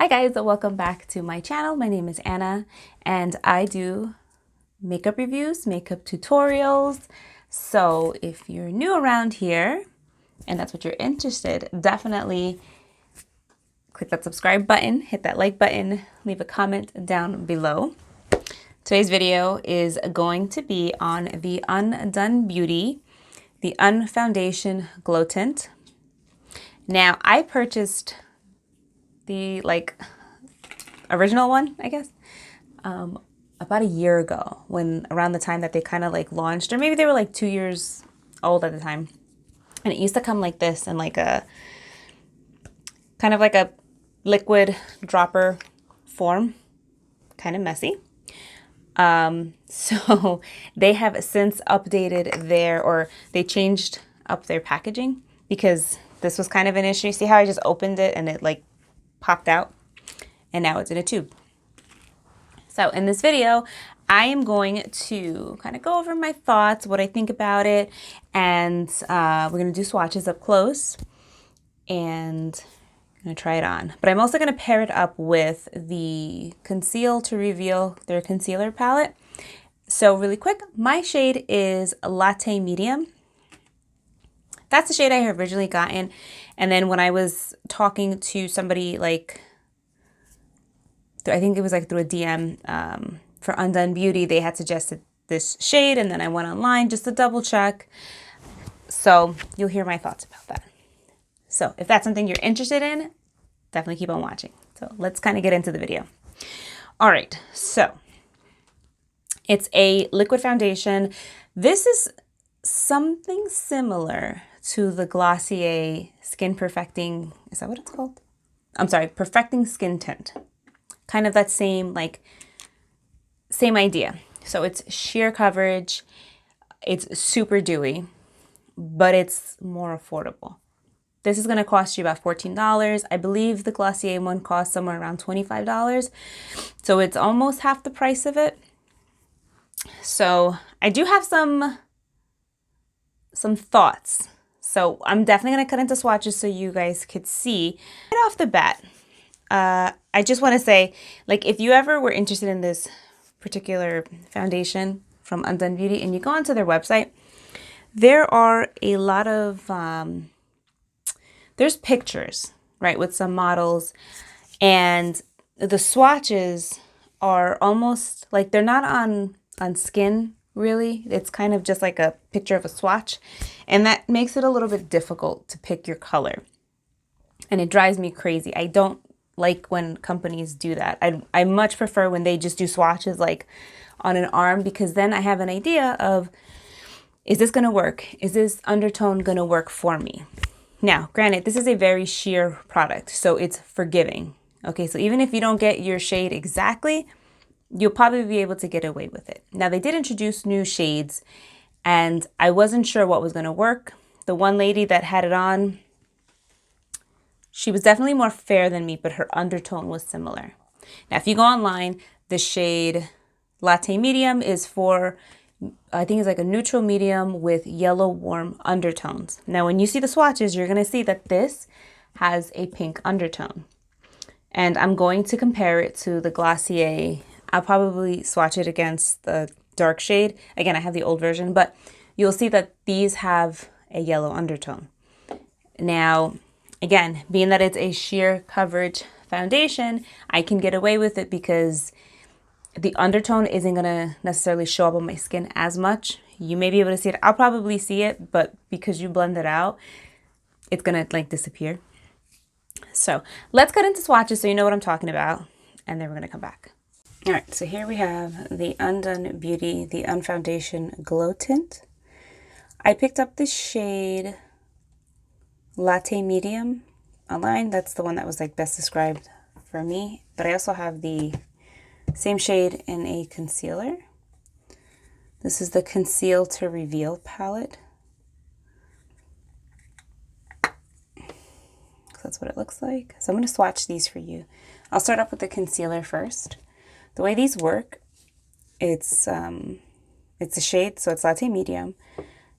Hi guys, welcome back to my channel. My name is Anna and I do makeup reviews, makeup tutorials. So if you're new around here and that's what you're interested, definitely click that subscribe button, hit that like button, leave a comment down below. Today's video is going to be on the Undone Beauty, the Unfoundation Glow Tint. Now I purchased the original one, I guess, about a year ago, when around the time that they kind of launched, or maybe they were like 2 years old at the time. And it used to come like this in like a kind of like a liquid dropper form, kind of messy. So they have since updated they changed up their packaging because this was kind of an issue. See how I just opened it and it like popped out, and now it's in a tube. So in this video, I am going to kind of go over my thoughts, what I think about it, and we're going to do swatches up close, and I'm going to try it on. But I'm also going to pair it up with the Conceal to Reveal, their concealer palette. So really quick, my shade is Latte Medium. That's the shade I had originally gotten. And then when I was talking to somebody, I think it was like through a DM for Undone Beauty, they had suggested this shade, and then I went online just to double check. So you'll hear my thoughts about that. So if that's something you're interested in, definitely keep on watching. So let's kind of get into the video. All right, so it's a liquid foundation. This is something similar to the Glossier Skin Perfecting, is that what it's called? I'm sorry, Perfecting Skin Tint. Kind of that same idea. So it's sheer coverage, it's super dewy, but it's more affordable. This is going to cost you about $14. I believe the Glossier one costs somewhere around $25. So it's almost half the price of it. So I do have some thoughts. So I'm definitely going to cut into swatches so you guys could see. Right off the bat, I just want to say, if you ever were interested in this particular foundation from Undone Beauty and you go onto their website, there are a lot of, there's pictures, right, with some models, and the swatches are almost like they're not on skin, really. It's kind of just like a picture of a swatch, and that makes it a little bit difficult to pick your color. And it drives me crazy. I don't like when companies do that. I much prefer when they just do swatches like on an arm, because then I have an idea of, is this going to work? Is this undertone going to work for me? Now, granted, this is a very sheer product, so it's forgiving. Okay, so even if you don't get your shade exactly, you'll probably be able to get away with it. Now, they did introduce new shades, and I wasn't sure what was going to work. The one lady that had it on, she was definitely more fair than me, but her undertone was similar. Now, if you go online, the shade Latte Medium is for, I think it's like a neutral medium with yellow warm undertones. Now, when you see the swatches, you're going to see that this has a pink undertone. And I'm going to compare it to the Glossier. I'll probably swatch it against the dark shade. Again, I have the old version, but you'll see that these have a yellow undertone. Now, again, being that it's a sheer coverage foundation, I can get away with it because the undertone isn't going to necessarily show up on my skin as much. You may be able to see it. I'll probably see it, but because you blend it out, it's going to disappear. So let's get into swatches so you know what I'm talking about, and then we're going to come back. All right, so here we have the Undone Beauty, the Unfoundation Glow Tint. I picked up the shade Latte Medium online. That's the one that was best described for me. But I also have the same shade in a concealer. This is the Conceal to Reveal palette. So that's what it looks like. So I'm going to swatch these for you. I'll start off with the concealer first. The way these work, it's a shade, so it's Latte Medium.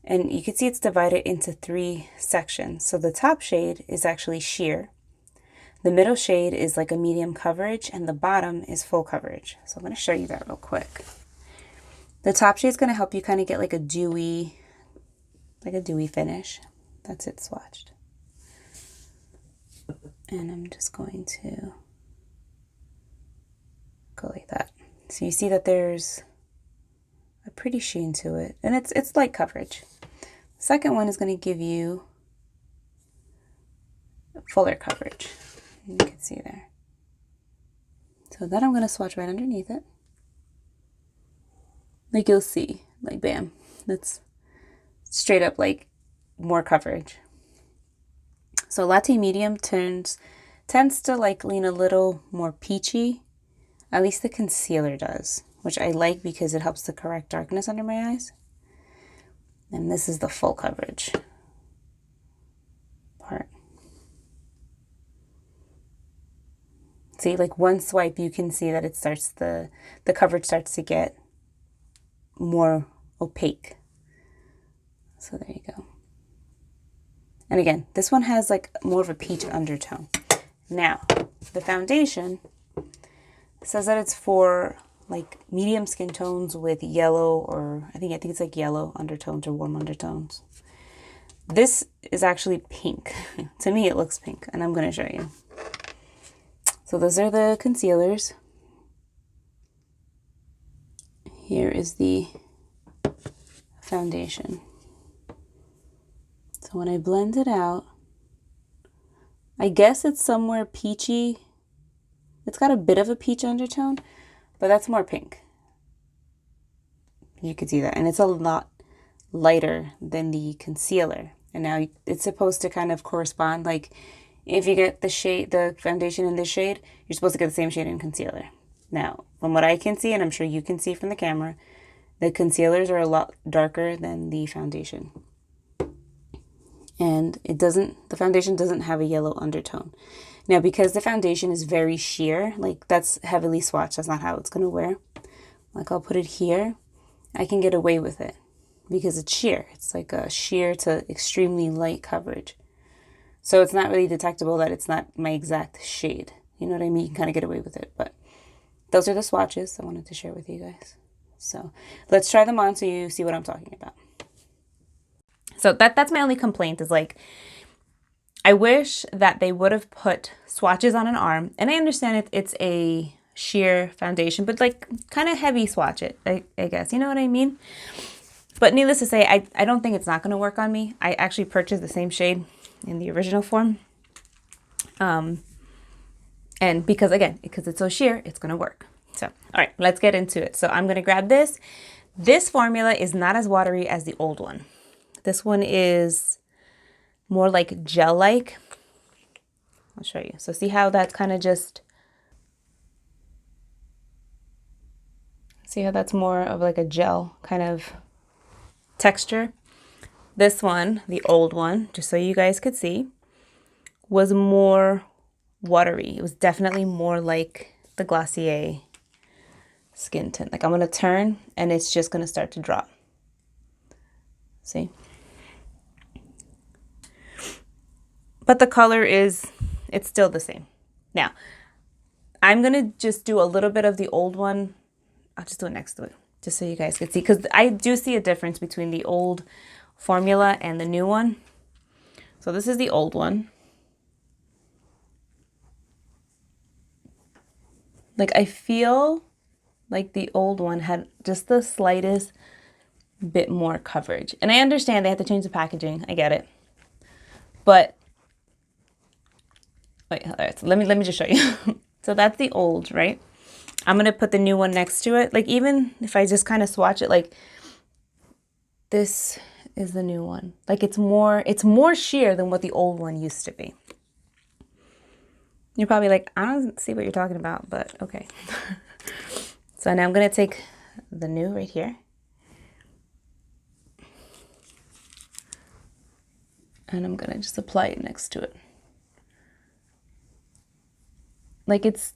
And you can see it's divided into 3 sections. So the top shade is actually sheer. The middle shade is like a medium coverage and the bottom is full coverage. So I'm going to show you that real quick. The top shade is going to help you kind of get like a dewy finish. That's it swatched. And I'm just going to go like that. So you see that there's a pretty sheen to it, and it's light coverage. The second one is going to give you fuller coverage. You can see there. So that I'm going to swatch right underneath it. Like you'll see, like bam, that's straight up like more coverage. So Latte Medium tends to like lean a little more peachy. At least the concealer does, which I like because it helps to correct darkness under my eyes. And this is the full coverage part. See, like one swipe, you can see that it starts, the coverage starts to get more opaque. So there you go. And again, this one has like more of a peach undertone. Now, the foundation says that it's for like medium skin tones with yellow, or I think it's like yellow undertones or warm undertones. This is actually pink. To me, it looks pink, and I'm going to show you. So those are the concealers. Here is the foundation. So when I blend it out, I guess it's somewhere peachy. It's got a bit of a peach undertone, but that's more pink. You can see that. And it's a lot lighter than the concealer. And now it's supposed to kind of correspond. Like if you get the foundation in this shade, you're supposed to get the same shade in concealer. Now, from what I can see, and I'm sure you can see from the camera, the concealers are a lot darker than the foundation. And the foundation doesn't have a yellow undertone. Now, because the foundation is very sheer, like that's heavily swatched, that's not how it's going to wear. Like I'll put it here, I can get away with it because it's sheer. It's like a sheer to extremely light coverage. So it's not really detectable that it's not my exact shade. You know what I mean? You can kind of get away with it. But those are the swatches I wanted to share with you guys. So let's try them on so you see what I'm talking about. So that's my only complaint is like, I wish that they would have put swatches on an arm. And I understand it's a sheer foundation, but like kind of heavy swatch it, I guess. You know what I mean? But needless to say, I don't think it's not going to work on me. I actually purchased the same shade in the original form. And because it's so sheer, it's going to work. So, all right, let's get into it. So I'm going to grab this. This formula is not as watery as the old one. This one is more like gel-like. I'll show you. So see how that's kind of see how that's more of like a gel kind of texture. This one, the old one, just so you guys could see, was more watery. It was definitely more like the Glossier skin tint. Like I'm going to turn and it's just going to start to drop. See? But the color it's still the same. Now, I'm going to just do a little bit of the old one. I'll just do it next to it, just so you guys can see. Because I do see a difference between the old formula and the new one. So this is the old one. Like I feel like the old one had just the slightest bit more coverage. And I understand they had to change the packaging. I get it. But wait, all right, so let me just show you. So that's the old, right? I'm going to put the new one next to it. Like even if I just kind of swatch it, like this is the new one. Like it's more sheer than what the old one used to be. You're probably like, I don't see what you're talking about, but okay. So now I'm going to take the new right here. And I'm going to just apply it next to it. Like it's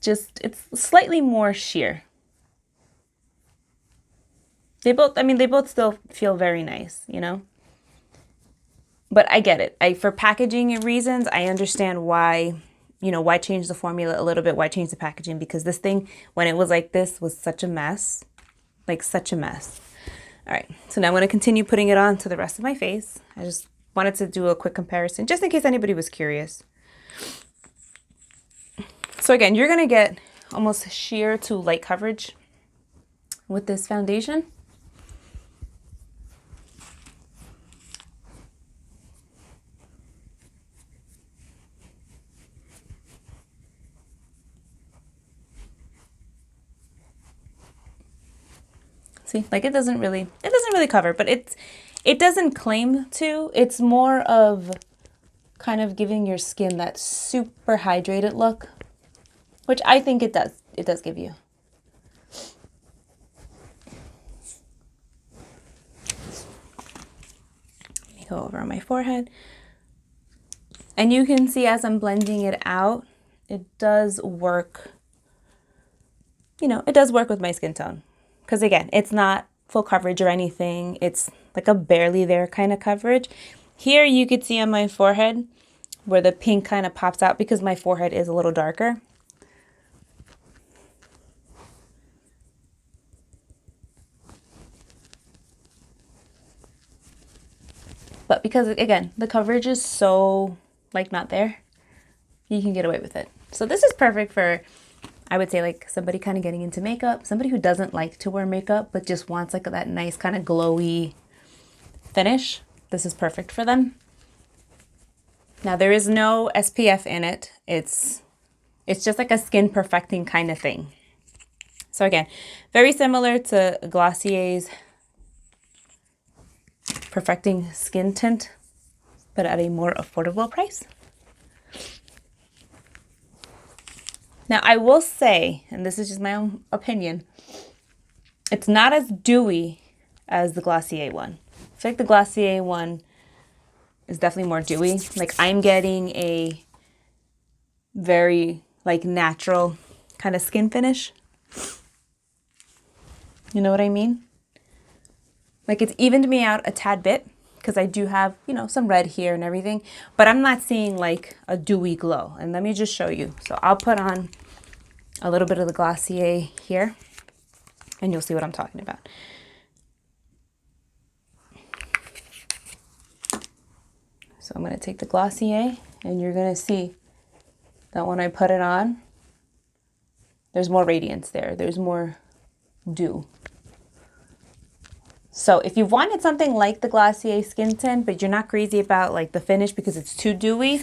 slightly more sheer. They both still feel very nice, you know? But I get it. For packaging reasons, I understand why you know, why change the formula a little bit? Why change the packaging? Because this thing, when it was like this, was such a mess, like such a mess. All right, so now I'm going to continue putting it on to the rest of my face. I just wanted to do a quick comparison just in case anybody was curious. So again, you're going to get almost sheer to light coverage with this foundation. See, like it doesn't really cover, but it doesn't claim to. It's more of kind of giving your skin that super hydrated look, which I think it does. It does give you. Let me go over on my forehead. And you can see as I'm blending it out, it does work, you know, it does work with my skin tone. Because again, it's not full coverage or anything. It's like a barely there kind of coverage. Here you could see on my forehead where the pink kind of pops out because my forehead is a little darker. But because, again, the coverage is so, like, not there, you can get away with it. So this is perfect for, I would say, like, somebody kind of getting into makeup, somebody who doesn't like to wear makeup, but just wants, like, that nice kind of glowy finish. This is perfect for them. Now, there is no SPF in it. It's just like a skin perfecting kind of thing. So again, very similar to Glossier's Perfecting Skin Tint, but at a more affordable price. Now, I will say, and this is just my own opinion, it's not as dewy as the Glossier one. I feel like the Glossier one is definitely more dewy. Like, I'm getting a very, like, natural kind of skin finish. You know what I mean? Like, it's evened me out a tad bit because I do have, you know, some red here and everything, but I'm not seeing like a dewy glow. And let me just show you. So I'll put on a little bit of the Glossier here and you'll see what I'm talking about. So I'm going to take the Glossier and you're going to see that when I put it on, there's more radiance there. There's more dew. So if you wanted something like the Glossier Skin Tint, but you're not crazy about like the finish because it's too dewy,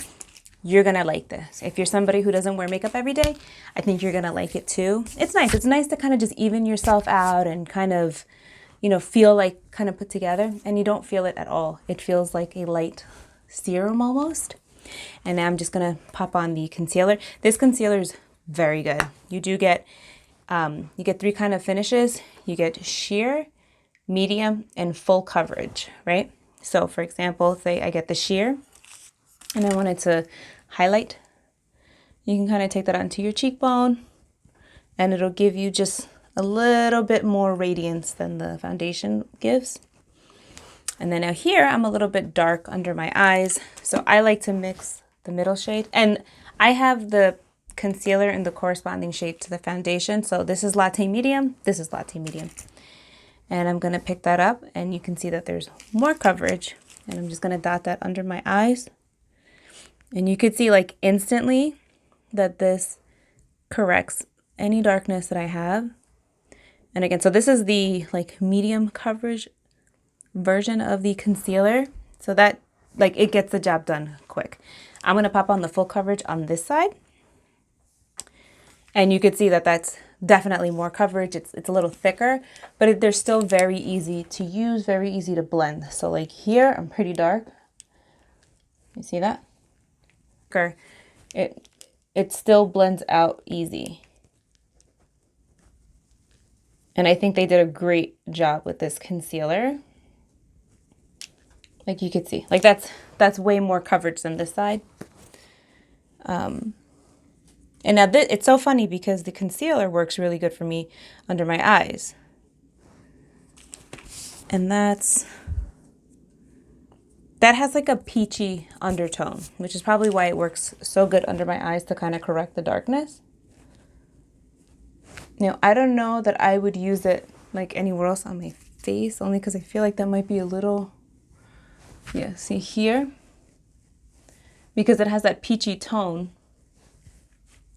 you're going to like this. If you're somebody who doesn't wear makeup every day, I think you're going to like it too. It's nice. It's nice to kind of just even yourself out and kind of, you know, feel like kind of put together, and you don't feel it at all. It feels like a light serum almost. And now I'm just going to pop on the concealer. This concealer is very good. You do get, you get three kind of finishes. You get sheer, medium, and full coverage, right? So for example, say I get the sheer and I wanted to highlight, you can kind of take that onto your cheekbone and it'll give you just a little bit more radiance than the foundation gives. And then now here, I'm a little bit dark under my eyes, so I like to mix the middle shade. And I have the concealer in the corresponding shade to the foundation. So this is Latte Medium, this is Latte Medium. And I'm going to pick that up and you can see that there's more coverage. And I'm just going to dot that under my eyes. And you could see like instantly that this corrects any darkness that I have. And again, so this is the like medium coverage version of the concealer. So that like it gets the job done quick. I'm going to pop on the full coverage on this side. And you could see that that's definitely more coverage. It's a little thicker, but they're still very easy to use, very easy to blend. So like here, I'm pretty dark. You see that? It still blends out easy. And I think they did a great job with this concealer. Like you could see, like that's way more coverage than this side. And now it's so funny because the concealer works really good for me under my eyes. And that's that has like a peachy undertone, which is probably why it works so good under my eyes to kind of correct the darkness. Now, I don't know that I would use it like anywhere else on my face, only because I feel like that might be a little, yeah, see here? Because it has that peachy tone,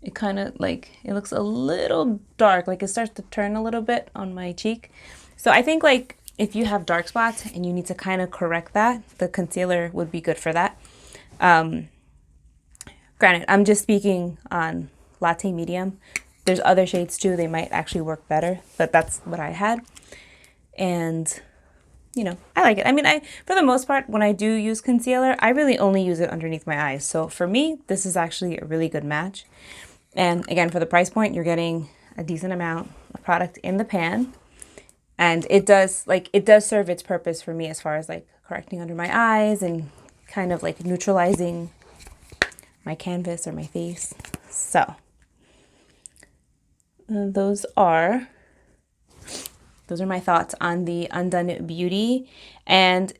it kind of like, it looks a little dark, like it starts to turn a little bit on my cheek. So I think like if you have dark spots and you need to kind of correct that, the concealer would be good for that. Granted, I'm just speaking on Latte Medium. There's other shades too, they might actually work better, but that's what I had. And you know, I like it. I mean, for the most part, when I do use concealer, I really only use it underneath my eyes. So for me, this is actually a really good match. And again, for the price point, you're getting a decent amount of product in the pan. And it does serve its purpose for me as far as like correcting under my eyes and kind of like neutralizing my canvas or my face. So those are my thoughts on the Undone Beauty. And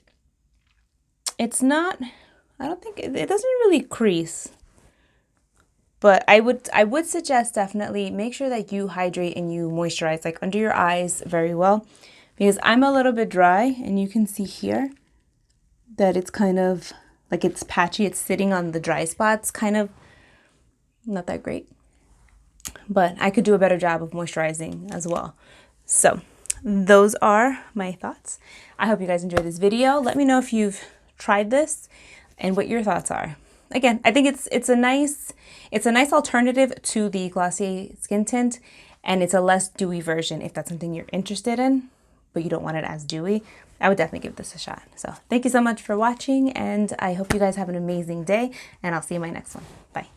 it's not, I don't think, it doesn't really crease. But I would suggest definitely make sure that you hydrate and you moisturize like under your eyes very well. Because I'm a little bit dry and you can see here that it's kind of like it's patchy. It's sitting on the dry spots, kind of not that great. But I could do a better job of moisturizing as well. So those are my thoughts. I hope you guys enjoyed this video. Let me know if you've tried this and what your thoughts are. Again, I think it's a nice alternative to the Glossier skin tint, and it's a less dewy version if that's something you're interested in, but you don't want it as dewy. I would definitely give this a shot. So thank you so much for watching, and I hope you guys have an amazing day, and I'll see you in my next one. Bye.